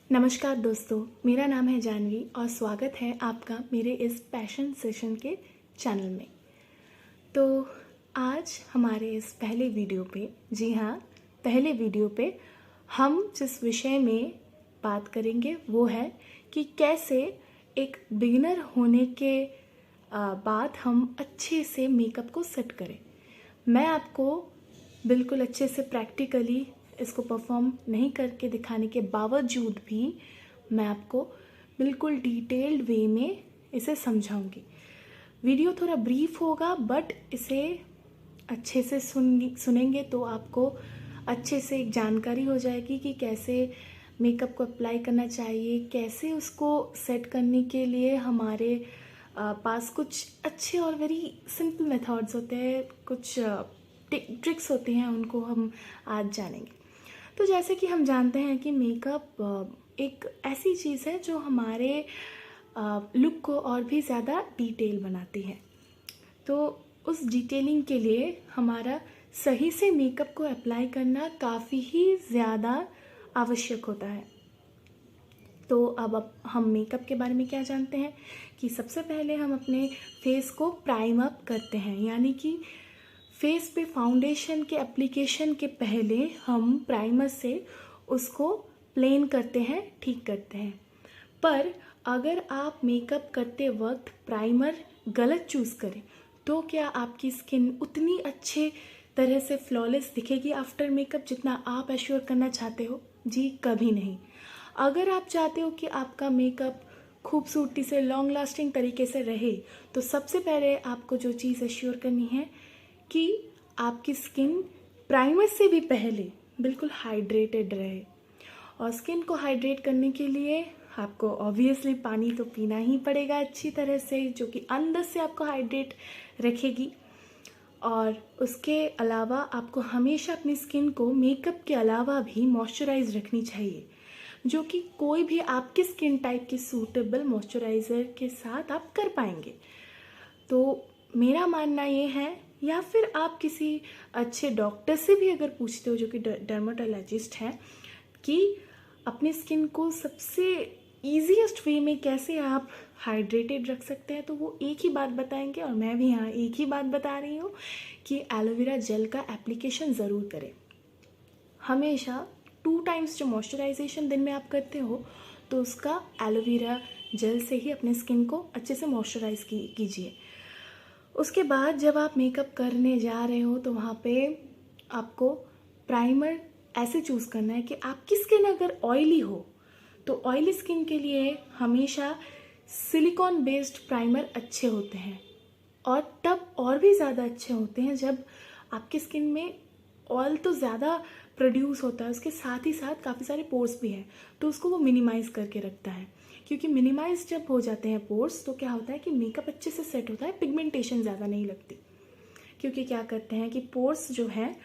नमस्कार दोस्तों, मेरा नाम है जानवी और स्वागत है आपका मेरे इस पैशन सेशन के चैनल में। तो आज हमारे इस पहले वीडियो पे, जी हाँ, पहले वीडियो पे हम जिस विषय में बात करेंगे वो है कि कैसे एक बिगिनर होने के बाद हम अच्छे से मेकअप को सेट करें। मैं आपको बिल्कुल अच्छे से प्रैक्टिकली इसको परफॉर्म नहीं करके दिखाने के बावजूद भी मैं आपको बिल्कुल डिटेल्ड वे में इसे समझाऊंगी। वीडियो थोड़ा ब्रीफ होगा बट इसे अच्छे से सुनेंगे तो आपको अच्छे से एक जानकारी हो जाएगी कि कैसे मेकअप को अप्लाई करना चाहिए, कैसे उसको सेट करने के लिए हमारे पास कुछ अच्छे और वेरी सिंपल मेथड्स होते हैं, कुछ ट्रिक्स होती हैं, उनको हम आज जानेंगे। तो जैसे कि हम जानते हैं कि मेकअप एक ऐसी चीज़ है जो हमारे लुक को और भी ज़्यादा डिटेल बनाती है। तो उस डिटेलिंग के लिए हमारा सही से मेकअप को अप्लाई करना काफ़ी ही ज़्यादा आवश्यक होता है। तो अब हम मेकअप के बारे में क्या जानते हैं कि सबसे पहले हम अपने फेस को प्राइम अप करते हैं, यानी कि फेस पे फाउंडेशन के एप्लीकेशन के पहले हम प्राइमर से उसको प्लेन करते हैं, ठीक करते हैं। पर अगर आप मेकअप करते वक्त प्राइमर गलत चूज़ करें तो क्या आपकी स्किन उतनी अच्छे तरह से फ्लॉलेस दिखेगी आफ्टर मेकअप जितना आप एश्योर करना चाहते हो? जी कभी नहीं। अगर आप चाहते हो कि आपका मेकअप खूबसूरती से लॉन्ग लास्टिंग तरीके से रहे तो सबसे पहले आपको जो चीज़ एश्योर करनी है कि आपकी स्किन प्राइमर से भी पहले बिल्कुल हाइड्रेटेड रहे। और स्किन को हाइड्रेट करने के लिए आपको ऑब्वियसली पानी तो पीना ही पड़ेगा अच्छी तरह से, जो कि अंदर से आपको हाइड्रेट रखेगी। और उसके अलावा आपको हमेशा अपनी स्किन को मेकअप के अलावा भी मॉइस्चराइज रखनी चाहिए, जो कि कोई भी आपकी स्किन टाइप के सूटेबल मॉइस्चराइज़र के साथ आप कर पाएंगे। तो मेरा मानना ये है, या फिर आप किसी अच्छे डॉक्टर से भी अगर पूछते हो जो कि डर्माटोलॉजिस्ट हैं, कि अपनी स्किन को सबसे ईजीएस्ट वे में कैसे आप हाइड्रेटेड रख सकते हैं, तो वो एक ही बात बताएंगे। और मैं भी यहाँ एक ही बात बता रही हूँ कि एलोवेरा जेल का एप्लीकेशन ज़रूर करें। हमेशा 2 टाइम्स जो मॉइस्चराइजेशन दिन में आप करते हो तो उसका एलोवेरा जेल से ही अपने स्किन को अच्छे से मॉइस्चराइज कीजिए। उसके बाद जब आप मेकअप करने जा रहे हो तो वहाँ पे आपको प्राइमर ऐसे चूज़ करना है कि आपकी स्किन अगर ऑयली हो तो ऑयली स्किन के लिए हमेशा सिलिकॉन बेस्ड प्राइमर अच्छे होते हैं, और तब और भी ज़्यादा अच्छे होते हैं जब आपकी स्किन में ऑयल तो ज़्यादा प्रोड्यूस होता है, उसके साथ ही साथ काफ़ी सारे पोर्स भी हैं, तो उसको वो मिनिमाइज़ करके रखता है। क्योंकि मिनिमाइज जब हो जाते हैं पोर्स तो क्या होता है कि मेकअप अच्छे से सेट होता है, पिगमेंटेशन ज़्यादा नहीं लगती। क्योंकि क्या करते हैं कि पोर्स जो हैं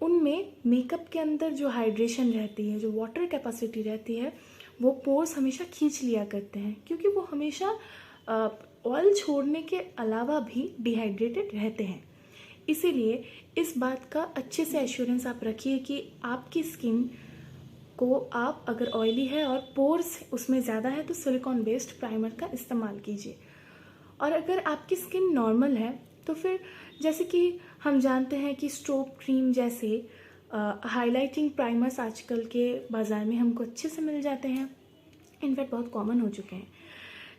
उनमें मेकअप के अंदर जो हाइड्रेशन रहती है, जो वाटर कैपेसिटी रहती है, वो पोर्स हमेशा खींच लिया करते हैं, क्योंकि वो हमेशा ऑयल छोड़ने के अलावा भी डिहाइड्रेटेड रहते हैं। इसीलिए इस बात का अच्छे से एश्योरेंस आप रखिए कि आपकी स्किन को आप अगर ऑयली है और पोर्स उसमें ज़्यादा है तो सिलिकॉन बेस्ड प्राइमर का इस्तेमाल कीजिए। और अगर आपकी स्किन नॉर्मल है तो फिर जैसे कि हम जानते हैं कि स्ट्रोब क्रीम जैसे हाइलाइटिंग प्राइमर्स आजकल के बाज़ार में हमको अच्छे से मिल जाते हैं, इनफैक्ट बहुत कॉमन हो चुके हैं।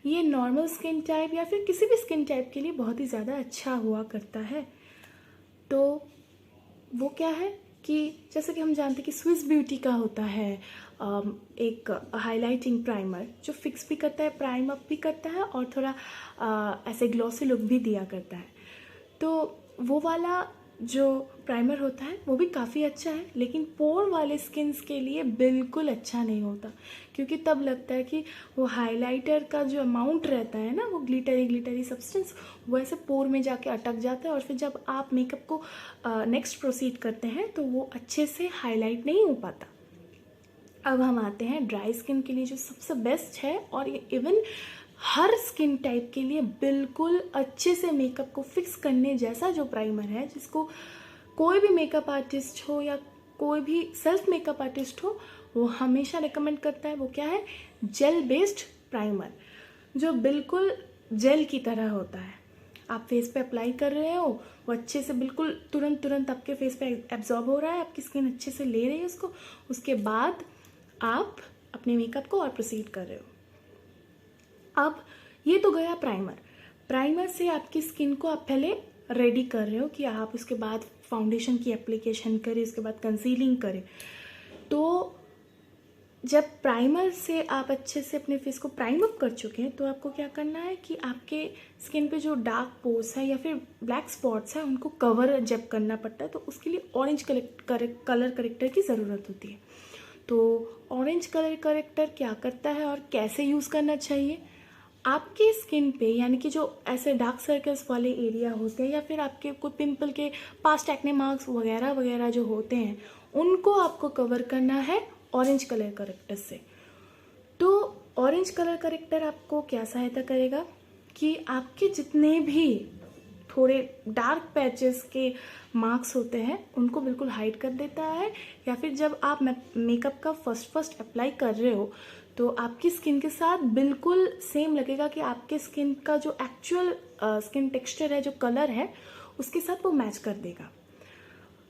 ये नॉर्मल स्किन टाइप या फिर किसी भी स्किन टाइप के लिए बहुत ही ज़्यादा अच्छा हुआ करता है। तो वो क्या है कि जैसे कि हम जानते हैं कि स्विस ब्यूटी का होता है एक हाइलाइटिंग प्राइमर जो फिक्स भी करता है, प्राइम अप भी करता है और थोड़ा ऐसे ग्लॉसी लुक भी दिया करता है। तो वो वाला जो प्राइमर होता है वो भी काफ़ी अच्छा है, लेकिन पोर वाले स्किन्स के लिए बिल्कुल अच्छा नहीं होता, क्योंकि तब लगता है कि वो हाइलाइटर का जो अमाउंट रहता है ना, वो ग्लिटरी सब्सटेंस, वो ऐसे पोर में जाके अटक जाता है और फिर जब आप मेकअप को नेक्स्ट प्रोसीड करते हैं तो वो अच्छे से हाईलाइट नहीं हो पाता। अब हम आते हैं ड्राई स्किन के लिए जो सबसे बेस्ट है, और ये इवन हर स्किन टाइप के लिए बिल्कुल अच्छे से मेकअप को फिक्स करने जैसा जो प्राइमर है, जिसको कोई भी मेकअप आर्टिस्ट हो या कोई भी सेल्फ मेकअप आर्टिस्ट हो वो हमेशा रिकमेंड करता है, वो क्या है, जेल बेस्ड प्राइमर, जो बिल्कुल जेल की तरह होता है। आप फेस पे अप्लाई कर रहे हो, वो अच्छे से बिल्कुल तुरंत आपके फेस पे एब्जॉर्ब हो रहा है, आपकी स्किन अच्छे से ले रही है उसको, उसके बाद आप अपने मेकअप को और प्रोसीड कर रहे हो। अब ये तो गया प्राइमर से आपकी स्किन को आप पहले रेडी कर रहे हो कि आप उसके बाद फाउंडेशन की एप्लीकेशन करें, उसके बाद कंसीलिंग करें। तो जब प्राइमर से आप अच्छे से अपने फेस को प्राइम अप कर चुके हैं, तो आपको क्या करना है कि आपके स्किन पे जो डार्क पोर्स है या फिर ब्लैक स्पॉट्स है उनको कवर जब करना पड़ता है, तो उसके लिए ऑरेंज कलर करेक्टर की ज़रूरत होती है। तो ऑरेंज कलर करेक्टर क्या करता है और कैसे यूज़ करना चाहिए, आपके स्किन पे यानी कि जो ऐसे डार्क सर्कल्स वाले एरिया होते हैं या फिर आपके कोई पिंपल के पास्ट एक्ने मार्क्स वगैरह वगैरह जो होते हैं, उनको आपको कवर करना है ऑरेंज कलर करेक्टर से। तो ऑरेंज कलर करेक्टर आपको क्या सहायता करेगा कि आपके जितने भी थोड़े डार्क पैचेस के मार्क्स होते हैं उनको बिल्कुल हाइड कर देता है, या फिर जब आप मेकअप का फर्स्ट अप्लाई कर रहे हो तो आपकी स्किन के साथ बिल्कुल सेम लगेगा कि आपके स्किन का जो एक्चुअल स्किन टेक्सचर है, जो कलर है, उसके साथ वो मैच कर देगा।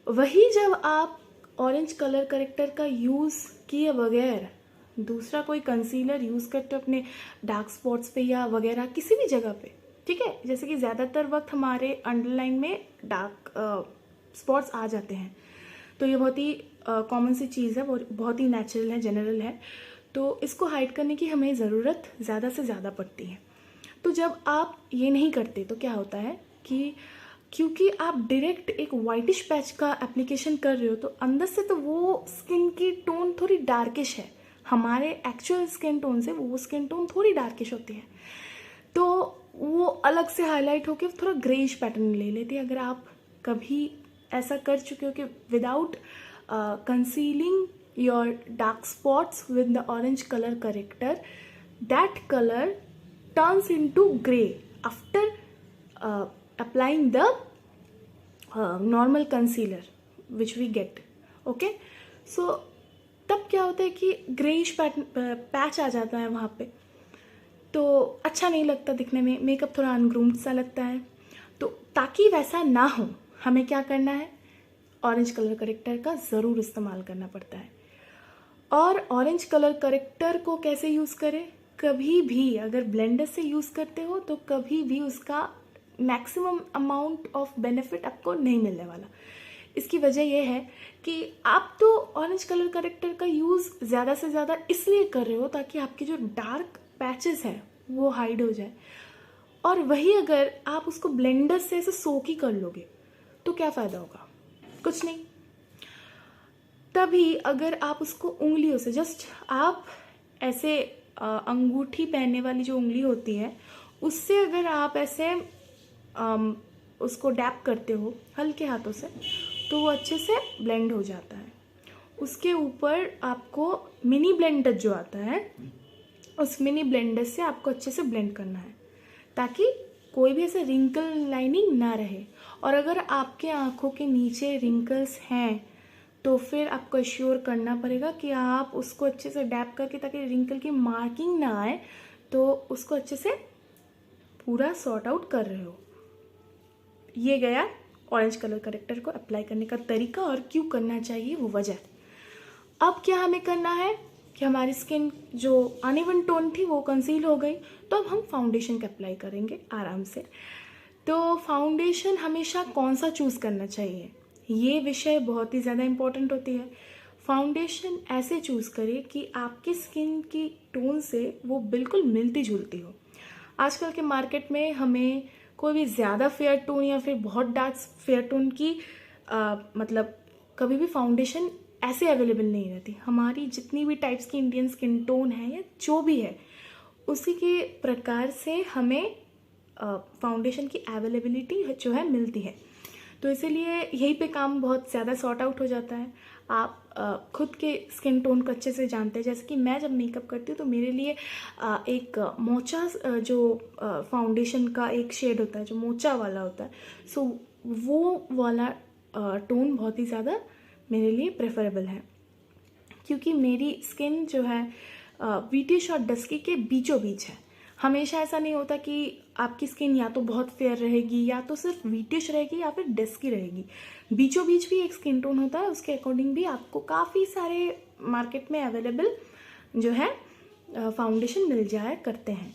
वही जब आप ऑरेंज कलर करेक्टर का यूज़ किए बगैर दूसरा कोई कंसीलर यूज़ करते हो अपने डार्क स्पॉट्स पे या वगैरह किसी भी जगह पे, ठीक है, जैसे कि ज़्यादातर वक्त हमारे अंडरलाइन में डार्क स्पॉट्स आ जाते हैं, तो ये बहुत ही कॉमन सी चीज़ है, बहुत ही नेचुरल है, जनरल है, तो इसको हाइड करने की हमें ज़रूरत ज़्यादा से ज़्यादा पड़ती है। तो जब आप ये नहीं करते तो क्या होता है कि क्योंकि आप डायरेक्ट एक वाइटिश पैच का एप्लीकेशन कर रहे हो, तो अंदर से तो वो स्किन की टोन थोड़ी डार्किश है, हमारे एक्चुअल स्किन टोन से वो स्किन टोन थोड़ी डार्किश होती है, तो वो अलग से हाईलाइट होकर थोड़ा ग्रेइश पैटर्न ले लेती है। अगर आप कभी ऐसा कर चुके हो कि without concealing your dark spots with the orange colour corrector, that colour turns into grey after applying the normal concealer which we get, okay? So तब क्या होता है कि ग्रेइश पैच आ जाता है वहाँ पे, तो अच्छा नहीं लगता दिखने में, मेकअप थोड़ा अनग्रूम्ड सा लगता है। तो ताकि वैसा ना हो, हमें क्या करना है, ऑरेंज कलर करेक्टर का ज़रूर इस्तेमाल करना पड़ता है। और ऑरेंज कलर करेक्टर को कैसे यूज़ करें, कभी भी अगर ब्लेंडर से यूज़ करते हो तो कभी भी उसका मैक्सिमम अमाउंट ऑफ बेनिफिट आपको नहीं मिलने वाला। इसकी वजह यह है कि आप तो ऑरेंज कलर करेक्टर का यूज़ ज़्यादा से ज़्यादा इसलिए कर रहे हो ताकि आपके जो डार्क पैचेस हैं वो हाइड हो जाए, और वही अगर आप उसको ब्लेंडर से ऐसे सोक ही कर लोगे तो क्या फ़ायदा होगा, कुछ नहीं। तभी अगर आप उसको उंगलियों से जस्ट आप ऐसे अंगूठी पहनने वाली जो उंगली होती है उससे अगर आप ऐसे उसको डैप करते हो हल्के हाथों से, तो वो अच्छे से ब्लेंड हो जाता है। उसके ऊपर आपको मिनी ब्लेंडर जो आता है, उस मिनी ब्लेंडर से आपको अच्छे से ब्लेंड करना है ताकि कोई भी ऐसे रिंकल लाइनिंग ना रहे। और अगर आपके आँखों के नीचे रिंकल्स हैं तो फिर आपको एश्योर करना पड़ेगा कि आप उसको अच्छे से डैप करके, ताकि रिंकल की मार्किंग ना आए, तो उसको अच्छे से पूरा सॉर्ट आउट कर रहे हो। ये गया ऑरेंज कलर करेक्टर को अप्लाई करने का तरीका और क्यों करना चाहिए वो वजह। अब क्या हमें करना है कि हमारी स्किन जो अनइवन टोन थी वो कंसील हो गई, तो अब हम फाउंडेशन का अप्लाई करेंगे आराम से। तो फाउंडेशन हमेशा कौन सा चूज़ करना चाहिए, ये विषय बहुत ही ज़्यादा इम्पोर्टेंट होती है। फाउंडेशन ऐसे चूज़ करें कि आपकी स्किन की टोन से वो बिल्कुल मिलती जुलती हो। आजकल के मार्केट में हमें कोई भी ज़्यादा फेयर टोन या फिर बहुत डार्क फेयर टोन की मतलब कभी भी फाउंडेशन ऐसे अवेलेबल नहीं रहती। हमारी जितनी भी टाइप्स की इंडियन स्किन टोन है या जो भी है उसी के प्रकार से हमें फाउंडेशन की अवेलेबिलिटी जो है मिलती है। तो इसीलिए यहीं पे काम बहुत ज़्यादा सॉर्ट आउट हो जाता है। आप खुद के स्किन टोन को अच्छे से जानते हैं। जैसे कि मैं जब मेकअप करती हूँ तो मेरे लिए एक मोचा जो फाउंडेशन का एक शेड होता है जो मोचा वाला होता है, सो वो वाला टोन बहुत ही ज़्यादा मेरे लिए प्रेफरेबल है, क्योंकि मेरी स्किन जो है व्हीटिश और डस्की के बीचों बीच है। हमेशा ऐसा नहीं होता कि आपकी स्किन या तो बहुत फेयर रहेगी या तो सिर्फ व्हीटिश रहेगी या फिर डस्की रहेगी। बीचों बीच भी एक स्किन टोन होता है, उसके अकॉर्डिंग भी आपको काफ़ी सारे मार्केट में अवेलेबल जो है फाउंडेशन मिल जाया करते हैं।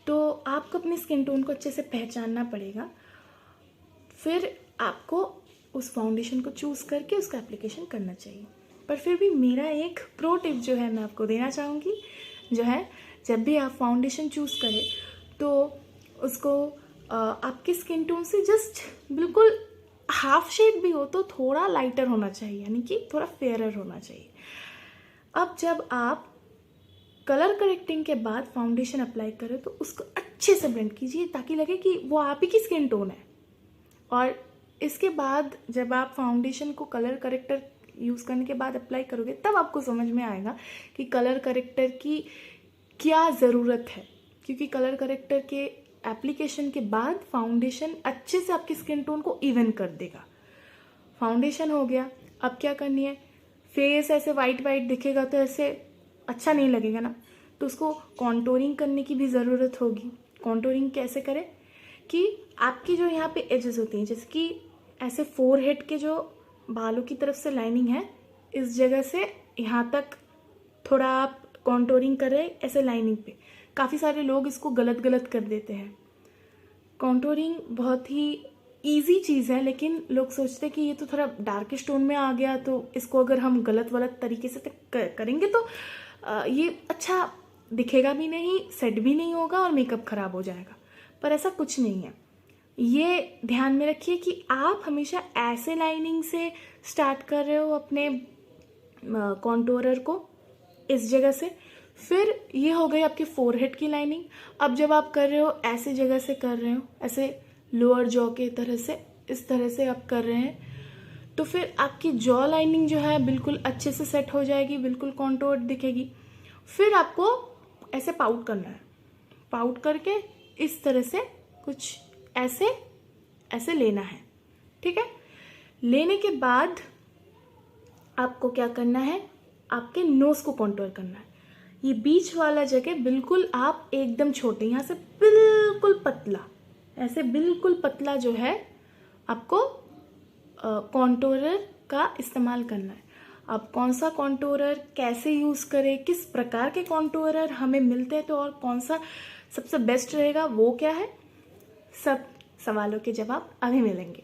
तो आपको अपनी स्किन टोन को अच्छे से पहचानना पड़ेगा, फिर आपको उस फाउंडेशन को चूज़ करके उसका एप्लीकेशन करना चाहिए। पर फिर भी मेरा एक प्रो टिप जो है मैं आपको देना चाहूँगी, जो है जब भी आप फाउंडेशन चूज़ करें तो उसको आपकी स्किन टोन से जस्ट बिल्कुल हाफ शेड भी हो तो थोड़ा लाइटर होना चाहिए, यानी कि थोड़ा फेयरर होना चाहिए। अब जब आप कलर करेक्टिंग के बाद फाउंडेशन अप्लाई करें तो उसको अच्छे से ब्लेंड कीजिए ताकि लगे कि वो आप ही की स्किन टोन है। और इसके बाद जब आप फाउंडेशन को कलर करेक्टर यूज़ करने के बाद अप्लाई करोगे तब आपको समझ में आएगा कि कलर करेक्टर की क्या ज़रूरत है, क्योंकि कलर करेक्टर के एप्लीकेशन के बाद फाउंडेशन अच्छे से आपकी स्किन टोन को इवन कर देगा। फाउंडेशन हो गया, अब क्या करनी है, फेस ऐसे वाइट वाइट दिखेगा तो ऐसे अच्छा नहीं लगेगा ना, तो उसको कॉन्टोरिंग करने की भी ज़रूरत होगी। कॉन्टोरिंग कैसे करें कि आपकी जो यहाँ पे एजेस होती हैं, जैसे कि ऐसे फोरहेड के जो बालों की तरफ से लाइनिंग है, इस जगह से यहाँ तक थोड़ा आप कॉन्टोरिंग करें ऐसे लाइनिंग पे। काफ़ी सारे लोग इसको गलत गलत कर देते हैं। कॉन्टोरिंग बहुत ही ईजी चीज़ है, लेकिन लोग सोचते हैं कि ये तो थोड़ा डार्किश टोन में आ गया, तो इसको अगर हम गलत वलत तरीके से करेंगे तो ये अच्छा दिखेगा भी नहीं, सेट भी नहीं होगा और मेकअप ख़राब हो जाएगा। पर ऐसा कुछ नहीं है। ये ध्यान में रखिए कि आप हमेशा ऐसे लाइनिंग से स्टार्ट कर रहे हो अपने कॉन्टोरर को, इस जगह से। फिर ये हो गई आपकी फोरहेड की लाइनिंग। अब जब आप कर रहे हो ऐसे जगह से कर रहे हो, ऐसे लोअर जॉ के तरह से, इस तरह से आप कर रहे हैं, तो फिर आपकी जॉ लाइनिंग जो है बिल्कुल अच्छे से सेट हो जाएगी, बिल्कुल कॉन्टोर दिखेगी। फिर आपको ऐसे पाउट करना है, पाउट करके इस तरह से कुछ ऐसे ऐसे लेना है, ठीक है। लेने के बाद आपको क्या करना है, आपके नोज को कॉन्टोर करना है। ये बीच वाला जगह बिल्कुल आप एकदम छोटे, यहाँ से बिल्कुल पतला, ऐसे बिल्कुल पतला जो है आपको कॉन्टोरर का इस्तेमाल करना है। अब कौन सा कॉन्टोरर कैसे यूज़ करें, किस प्रकार के कॉन्टोरर हमें मिलते हैं, तो और कौन सा सबसे बेस्ट रहेगा, वो क्या है, सब सवालों के जवाब अभी मिलेंगे।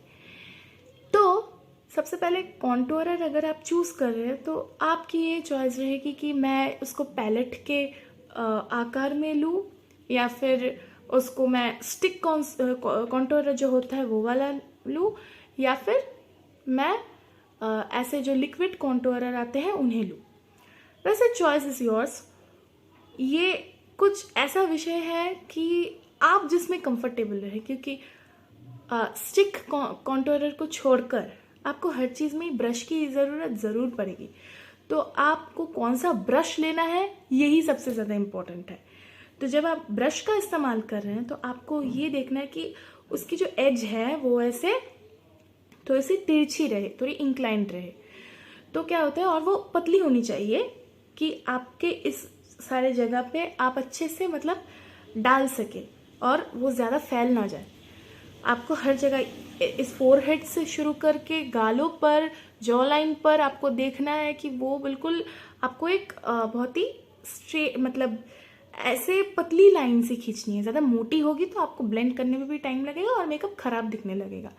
तो सबसे पहले कॉन्टोरर अगर आप चूज़ कर रहे हैं तो आपकी ये चॉइस रहेगी कि मैं उसको पैलेट के आकार में लूँ या फिर उसको मैं स्टिक कॉन्टोरर जो होता है वो वाला लूँ, या फिर मैं ऐसे जो लिक्विड कॉन्टोरर आते हैं उन्हें लूँ। वैसे चॉइस इज़ योर्स। ये कुछ ऐसा विषय है कि आप जिसमें कंफर्टेबल रहे, क्योंकि स्टिक कॉन्टोरर को छोड़कर आपको हर चीज़ में ब्रश की ज़रूरत ज़रूर पड़ेगी। तो आपको कौन सा ब्रश लेना है यही सबसे ज़्यादा इम्पोर्टेंट है। तो जब आप ब्रश का इस्तेमाल कर रहे हैं तो आपको ये देखना है कि उसकी जो एज है वो ऐसे थोड़ी सी तिरछी रहे, थोड़ी इंक्लाइंड रहे। तो क्या होता है, और वो पतली होनी चाहिए कि आपके इस सारे जगह पे आप अच्छे से मतलब डाल सके और वो ज़्यादा फैल ना जाए। आपको हर जगह इस फोरहेड से शुरू करके गालों पर, जॉ लाइन पर आपको देखना है कि वो बिल्कुल आपको एक बहुत ही स्ट्रेट, मतलब ऐसे पतली लाइन से खींचनी है। ज़्यादा मोटी होगी तो आपको ब्लेंड करने में भी टाइम लगेगा और मेकअप ख़राब दिखने लगेगा।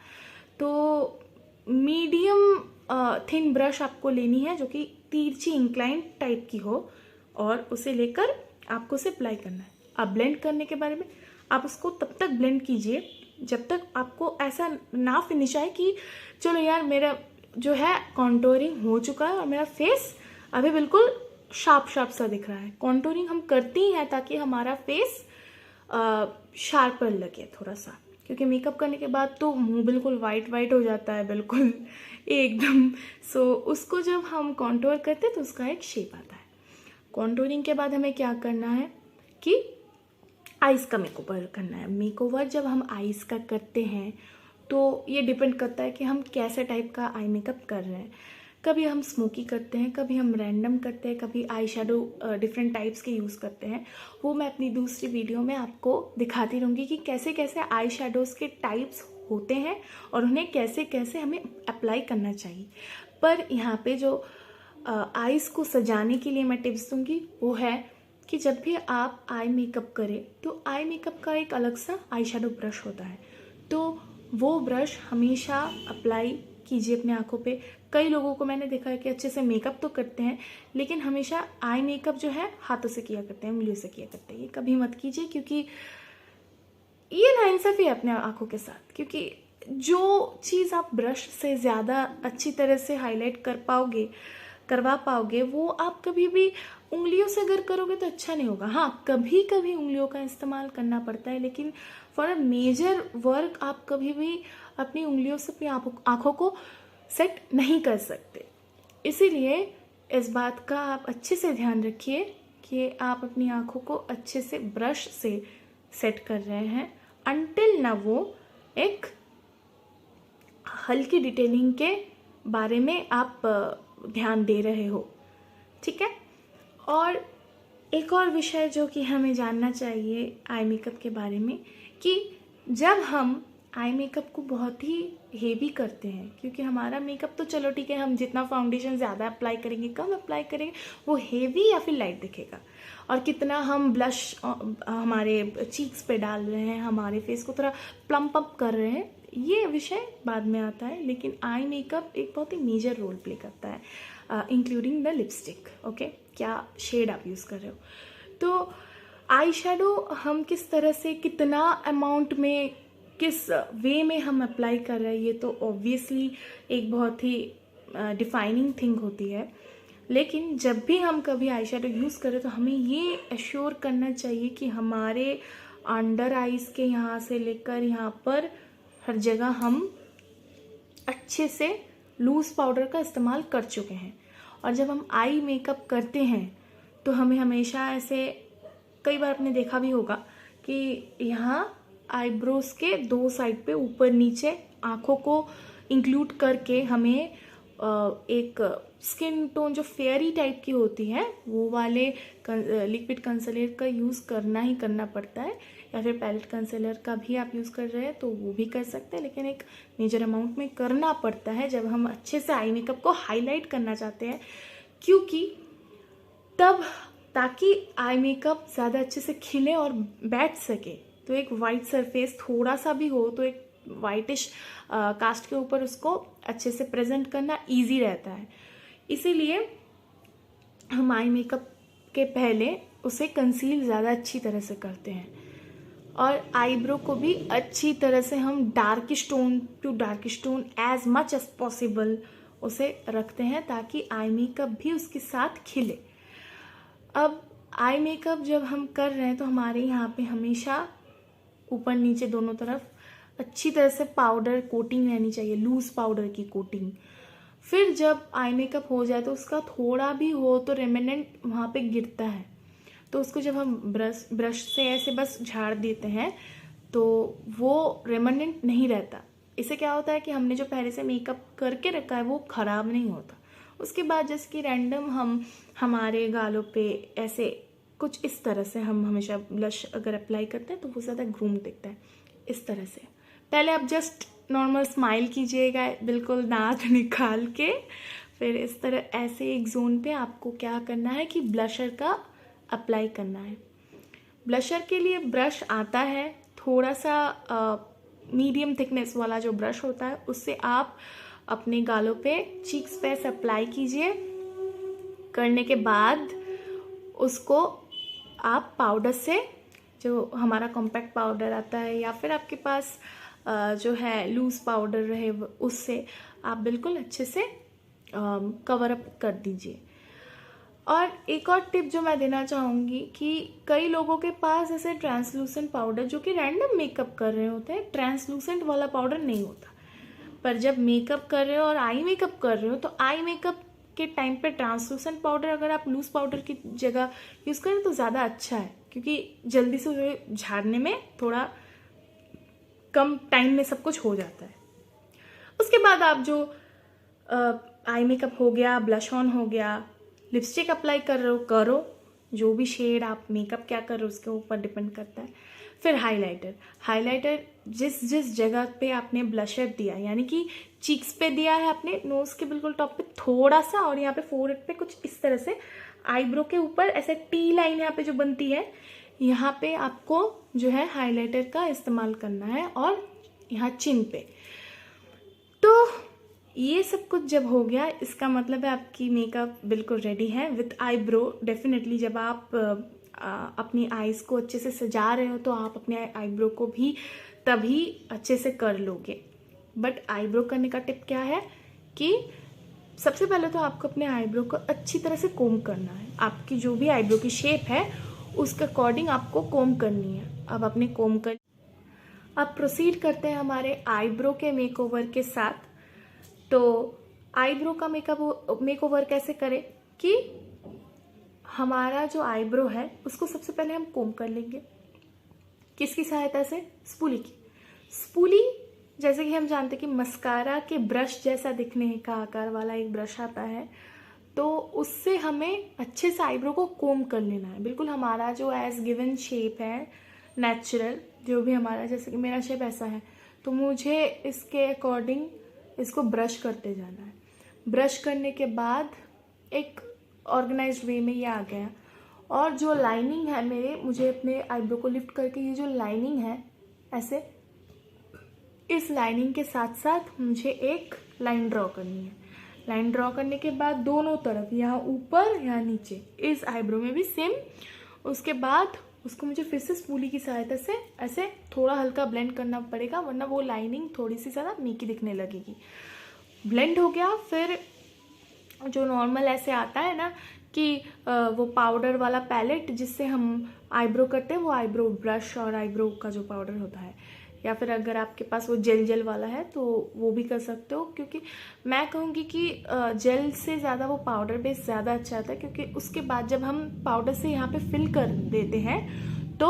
तो मीडियम थिन ब्रश आपको लेनी है जो कि तिरछी इंक्लाइन टाइप की हो, और उसे लेकर आपको उसे अप्लाई करना है। अब ब्लेंड करने के बारे में, आप उसको तब तक ब्लेंड कीजिए जब तक आपको ऐसा ना फिनिश आए कि चलो यार मेरा जो है कॉन्टोरिंग हो चुका है और मेरा फेस अभी बिल्कुल शार्प शार्प सा दिख रहा है। कॉन्टोरिंग हम करती हैं ताकि हमारा फेस शार्पर लगे थोड़ा सा, क्योंकि मेकअप करने के बाद तो मुंह बिल्कुल वाइट वाइट हो जाता है, बिल्कुल एकदम। सो उसको जब हम कॉन्टोर करते हैं तो उसका एक शेप आता है। कॉन्टोरिंग के बाद हमें क्या करना है कि आइज़ का मेकओवर करना है। मेकओवर जब हम आइज़ का करते हैं तो ये डिपेंड करता है कि हम कैसे टाइप का आई मेकअप कर रहे हैं। कभी हम स्मोकी करते हैं, कभी हम रैंडम करते हैं, कभी आई शेडो डिफरेंट टाइप्स के यूज़ करते हैं। वो मैं अपनी दूसरी वीडियो में आपको दिखाती रहूँगी कि कैसे कैसे आई शेडोज़ के टाइप्स होते हैं और उन्हें कैसे कैसे हमें अप्लाई करना चाहिए। पर यहाँ पे जो आईज़ को सजाने के लिए मैं टिप्स दूँगी वो है कि जब भी आप आई मेकअप करें तो आई मेकअप का एक अलग सा आई शेडो ब्रश होता है, तो वो ब्रश हमेशा अप्लाई कीजिए अपने आँखों पे। कई लोगों को मैंने देखा है कि अच्छे से मेकअप तो करते हैं लेकिन हमेशा आई मेकअप जो है हाथों से किया करते हैं, उंगलियों से किया करते हैं। ये कभी मत कीजिए क्योंकि ये नाइंसाफ़ी है अपने आँखों के साथ, क्योंकि जो चीज़ आप ब्रश से ज़्यादा अच्छी तरह से हाईलाइट करवा पाओगे वो आप कभी भी उंगलियों से अगर करोगे तो अच्छा नहीं होगा। हाँ, कभी कभी उंगलियों का इस्तेमाल करना पड़ता है, लेकिन फॉर अ मेजर वर्क आप कभी भी अपनी उंगलियों से अपनी आँखों को सेट नहीं कर सकते। इसीलिए इस बात का आप अच्छे से ध्यान रखिए कि आप अपनी आँखों को अच्छे से ब्रश से सेट कर रहे हैं अनटिल ना वो एक हल्की डिटेलिंग के बारे में आप ध्यान दे रहे हो। ठीक है। और एक और विषय जो कि हमें जानना चाहिए आई मेकअप के बारे में, कि जब हम आई मेकअप को बहुत ही हेवी करते हैं, क्योंकि हमारा मेकअप तो चलो ठीक है, हम जितना फाउंडेशन ज़्यादा अप्लाई करेंगे कम अप्लाई करेंगे वो हेवी या फिर लाइट दिखेगा, और कितना हम ब्लश हमारे चीक्स पे डाल रहे हैं, हमारे फेस को थोड़ा प्लम्प अप कर रहे हैं, ये विषय बाद में आता है। लेकिन आई मेकअप एक बहुत ही मेजर रोल प्ले करता है, इंक्लूडिंग द लिपस्टिक। ओके, क्या शेड आप यूज़ कर रहे हो। तो आई शेडो हम किस तरह से कितना अमाउंट में किस वे में हम अप्लाई कर रहे हैं ये तो ऑब्वियसली एक बहुत ही डिफाइनिंग थिंग होती है। लेकिन जब भी हम कभी आई शेडो यूज़ करें तो हमें ये एश्योर करना चाहिए कि हमारे अंडर आइज़ के यहाँ से लेकर यहाँ पर हर जगह हम अच्छे से लूज़ पाउडर का इस्तेमाल कर चुके हैं। और जब हम आई मेकअप करते हैं तो हमें हमेशा ऐसे, कई बार आपने देखा भी होगा कि यहाँ आईब्रोज के दो साइड पे ऊपर नीचे आँखों को इंक्लूड करके हमें एक स्किन टोन जो फेयरी टाइप की होती है वो वाले लिक्विड कंसीलर का यूज़ करना ही करना पड़ता है, या फिर पैलेट कंसीलर का भी आप यूज़ कर रहे हैं तो वो भी कर सकते हैं, लेकिन एक मेजर अमाउंट में करना पड़ता है जब हम अच्छे से आई मेकअप को हाईलाइट करना चाहते हैं, क्योंकि तब ताकि आई मेकअप ज़्यादा अच्छे से खिले और बैठ सके तो एक वाइट सरफेस थोड़ा सा भी हो तो एक वाइटिश कास्ट के ऊपर उसको अच्छे से प्रेजेंट करना इजी रहता है। इसीलिए हम आई मेकअप के पहले उसे कंसील ज़्यादा अच्छी तरह से करते हैं, और आईब्रो को भी अच्छी तरह से हम darkish tone to darkish tone as much as possible उसे रखते हैं ताकि आई मेकअप भी उसके साथ खिले। अब आई मेकअप जब हम कर रहे हैं तो हमारे यहाँ पे हमेशा ऊपर नीचे दोनों तरफ अच्छी तरह से पाउडर कोटिंग रहनी चाहिए, लूज पाउडर की कोटिंग। फिर जब आई मेकअप हो जाए तो उसका थोड़ा भी हो तो रेमिनेंट वहाँ पे गिरता है, तो उसको जब हम ब्रश से ऐसे बस झाड़ देते हैं तो वो रेमिनेंट नहीं रहता। इससे क्या होता है कि हमने जो पहले से मेकअप करके रखा है वो ख़राब नहीं होता। उसके बाद जैसे कि रैंडम हम हमारे गालों पे ऐसे कुछ इस तरह से हम हमेशा ब्लश अगर अप्लाई करते हैं तो वो ज़्यादा ग्रूम दिखता है। इस तरह से पहले आप जस्ट नॉर्मल स्माइल कीजिएगा, बिल्कुल दांत निकाल के, फिर इस तरह ऐसे एक जोन पे आपको क्या करना है कि ब्लशर का अप्लाई करना है। ब्लशर के लिए ब्रश आता है थोड़ा सा मीडियम थिकनेस वाला जो ब्रश होता है, उससे आप अपने गालों पे चीक्स पे ऐसे अप्लाई कीजिए। करने के बाद उसको आप पाउडर से, जो हमारा कॉम्पैक्ट पाउडर आता है या फिर आपके पास जो है लूज़ पाउडर रहे, उससे आप बिल्कुल अच्छे से कवर अप कर दीजिए। और एक और टिप जो मैं देना चाहूँगी कि कई लोगों के पास ऐसे ट्रांसलूसेंट पाउडर, जो कि रैंडम मेकअप कर रहे होते हैं, ट्रांसलूसेंट वाला पाउडर नहीं होता, पर जब मेकअप कर रहे हो और आई मेकअप कर रहे हो तो आई मेकअप के टाइम पे ट्रांसलूसेंट पाउडर अगर आप लूज पाउडर की जगह यूज़ करें तो ज़्यादा अच्छा है, क्योंकि जल्दी से उसे झाड़ने में थोड़ा कम टाइम में सब कुछ हो जाता है। उसके बाद आप जो आई मेकअप हो गया, ब्लश ऑन हो गया, लिपस्टिक अप्लाई कर रहे हो करो, जो भी शेड आप मेकअप क्या कर रहे हो उसके ऊपर डिपेंड करता है। फिर हाइलाइटर जिस जिस जगह पे आपने ब्लशर दिया, यानी कि चीक्स पे दिया है आपने, नोज के बिल्कुल टॉप पे थोड़ा सा, और यहाँ पे फोरहेड पे कुछ इस तरह से, आईब्रो के ऊपर ऐसे टी लाइन यहाँ पे जो बनती है, यहाँ पे आपको जो है हाइलाइटर का इस्तेमाल करना है, और यहाँ चिन पे। तो ये सब कुछ जब हो गया, इसका मतलब है आपकी मेकअप बिल्कुल रेडी है विथ आईब्रो। डेफिनेटली जब आप अपनी आईज को अच्छे से सजा रहे हो तो आप अपने आईब्रो को भी तभी अच्छे से कर लोगे। बट आईब्रो करने का टिप क्या है कि सबसे पहले तो आपको अपने आईब्रो को अच्छी तरह से कोम करना है। आपकी जो भी आईब्रो की शेप है उसके अकॉर्डिंग आपको कोम करनी है। अब अपने कोम कर, अब प्रोसीड करते हैं हमारे आईब्रो के मेकओवर के साथ। तो आईब्रो का मेकओवर कैसे करें कि हमारा जो आईब्रो है उसको सबसे पहले हम कोम कर लेंगे। किसकी सहायता से? स्पूली की। स्पूली जैसे कि हम जानते हैं कि मस्कारा के ब्रश जैसा दिखने का आकार वाला एक ब्रश आता है, तो उससे हमें अच्छे से आईब्रो को कोम कर लेना है। बिल्कुल हमारा जो एज गिवन शेप है, नेचुरल जो भी हमारा, जैसे कि मेरा शेप ऐसा है, तो मुझे इसके अकॉर्डिंग इसको ब्रश करते जाना है। ब्रश करने के बाद एक ऑर्गेनाइज्ड वे में ये आ गया। और जो लाइनिंग है मुझे अपने आईब्रो को लिफ्ट करके ये जो लाइनिंग है ऐसे, इस लाइनिंग के साथ साथ मुझे एक लाइन ड्रॉ करनी है। लाइन ड्रॉ करने के बाद दोनों तरफ, यहाँ ऊपर यहाँ नीचे, इस आईब्रो में भी सेम। उसके बाद उसको मुझे फिर से स्पूली की सहायता से ऐसे थोड़ा हल्का ब्लेंड करना पड़ेगा, वरना वो लाइनिंग थोड़ी सी ज़्यादा मीकी दिखने लगेगी। ब्लेंड हो गया। फिर जो नॉर्मल ऐसे आता है ना कि वो पाउडर वाला पैलेट जिससे हम आईब्रो करते हैं, वो आईब्रो ब्रश और आईब्रो का जो पाउडर होता है, या फिर अगर आपके पास वो जेल वाला है तो वो भी कर सकते हो। क्योंकि मैं कहूँगी कि जेल से ज़्यादा वो पाउडर बेस ज़्यादा अच्छा आता है, क्योंकि उसके बाद जब हम पाउडर से यहाँ पे फिल कर देते हैं तो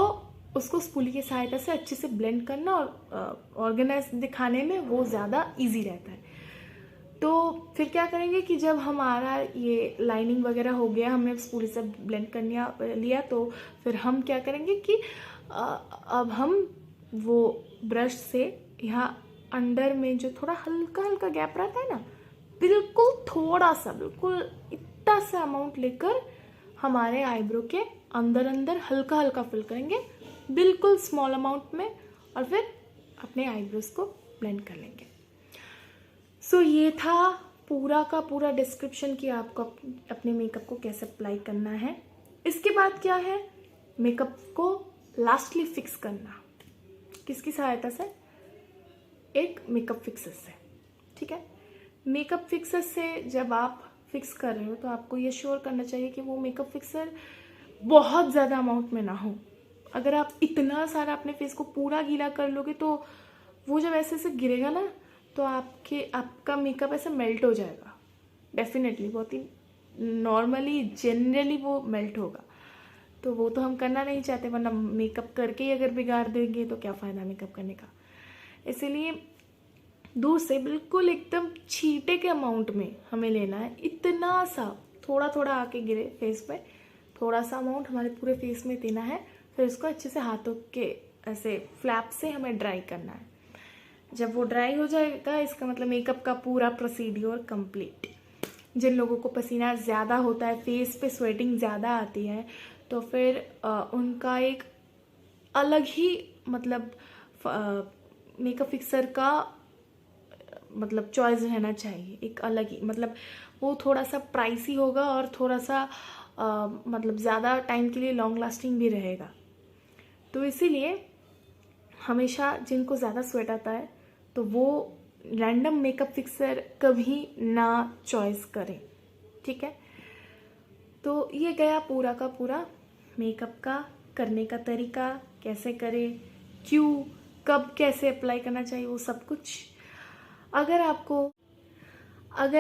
उसको स्पूली की सहायता से अच्छे से ब्लेंड करना और ऑर्गेनाइज दिखाने में वो ज़्यादा ईजी रहता है। तो फिर क्या करेंगे कि जब हमारा ये लाइनिंग वगैरह हो गया, हमने स्पूली से ब्लेंड कर लिया, तो फिर हम क्या करेंगे कि अब हम वो ब्रश से यहाँ अंडर में जो थोड़ा हल्का हल्का गैप रहता है ना, बिल्कुल थोड़ा सा, बिल्कुल इतना सा अमाउंट लेकर हमारे आईब्रो के अंदर अंदर हल्का हल्का फिल करेंगे, बिल्कुल स्मॉल अमाउंट में, और फिर अपने आईब्रोज को ब्लेंड कर लेंगे। सो ये था पूरा का पूरा डिस्क्रिप्शन कि आपको अपने मेकअप को कैसे अप्लाई करना है। इसके बाद क्या है, मेकअप को लास्टली फिक्स करना। किसकी सहायता से? एक मेकअप फिक्सर से। ठीक है, मेकअप फिक्सर से जब आप फिक्स कर रहे हो तो आपको ये श्योर करना चाहिए कि वो मेकअप फिक्सर बहुत ज़्यादा अमाउंट में ना हो। अगर आप इतना सारा अपने फेस को पूरा गीला कर लोगे तो वो जब ऐसे से गिरेगा ना, तो आपका मेकअप ऐसे मेल्ट हो जाएगा। डेफिनेटली बहुत ही नॉर्मली जनरली वो मेल्ट होगा, तो वो तो हम करना नहीं चाहते, वरना मेकअप करके ही अगर बिगाड़ देंगे तो क्या फ़ायदा मेकअप करने का। इसीलिए दूर से बिल्कुल एकदम छींटे के अमाउंट में हमें लेना है, इतना सा, थोड़ा थोड़ा आके गिरे फेस पे, थोड़ा सा अमाउंट हमारे पूरे फेस में देना है। फिर उसको अच्छे से हाथों के ऐसे फ्लैप से हमें ड्राई करना है। जब वो ड्राई हो जाएगा, इसका मतलब मेकअप का पूरा प्रोसीड्योर कंप्लीट। जिन लोगों को पसीना ज़्यादा होता है, फेस पे स्वेटिंग ज़्यादा आती है, तो फिर उनका एक अलग ही मतलब मेकअप फिक्सर का मतलब चॉइस रहना चाहिए, एक अलग ही, मतलब वो थोड़ा सा प्राइसी होगा और थोड़ा सा मतलब ज़्यादा टाइम के लिए लॉन्ग लास्टिंग भी रहेगा। तो इसीलिए हमेशा जिनको ज़्यादा स्वेट आता है तो वो रैंडम मेकअप फिक्सर कभी ना चॉइस करें। ठीक है, तो ये गया पूरा का पूरा मेकअप का करने का तरीका, कैसे करें, क्यों, कब, कैसे अप्लाई करना चाहिए, वो सब कुछ। अगर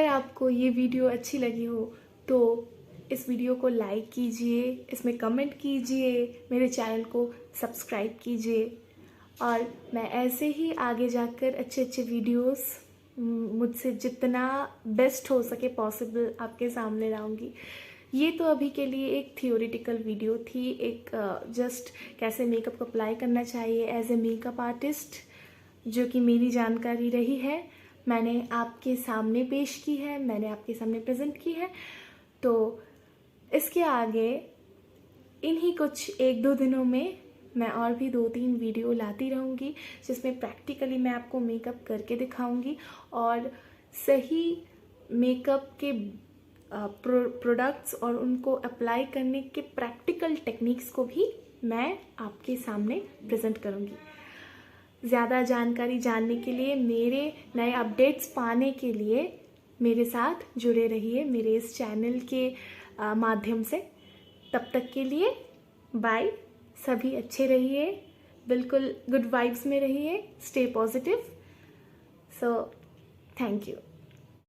आपको ये वीडियो अच्छी लगी हो तो इस वीडियो को लाइक कीजिए, इसमें कमेंट कीजिए, मेरे चैनल को सब्सक्राइब कीजिए, और मैं ऐसे ही आगे जाकर अच्छे अच्छे वीडियोस मुझसे जितना बेस्ट हो सके पॉसिबल आपके सामने लाऊंगी। ये तो अभी के लिए एक थियोरिटिकल वीडियो थी, एक जस्ट कैसे मेकअप को अप्लाई करना चाहिए एज ए मेकअप आर्टिस्ट, जो कि मेरी जानकारी रही है, मैंने आपके सामने पेश की है, मैंने आपके सामने प्रेजेंट की है। तो इसके आगे इन्हीं कुछ 1-2 दिनों में मैं और भी 2-3 वीडियो लाती रहूँगी, जिसमें प्रैक्टिकली मैं आपको मेकअप करके दिखाऊंगी और सही मेकअप के प्रोडक्ट्स और उनको अप्लाई करने के प्रैक्टिकल टेक्निक्स को भी मैं आपके सामने प्रेजेंट करूँगी। ज़्यादा जानकारी जानने के लिए, मेरे नए अपडेट्स पाने के लिए मेरे साथ जुड़े रहिए मेरे इस चैनल के माध्यम से। तब तक के लिए बाय। सभी अच्छे रहिए, बिल्कुल गुड वाइब्स में रहिए, stay positive. So thank you.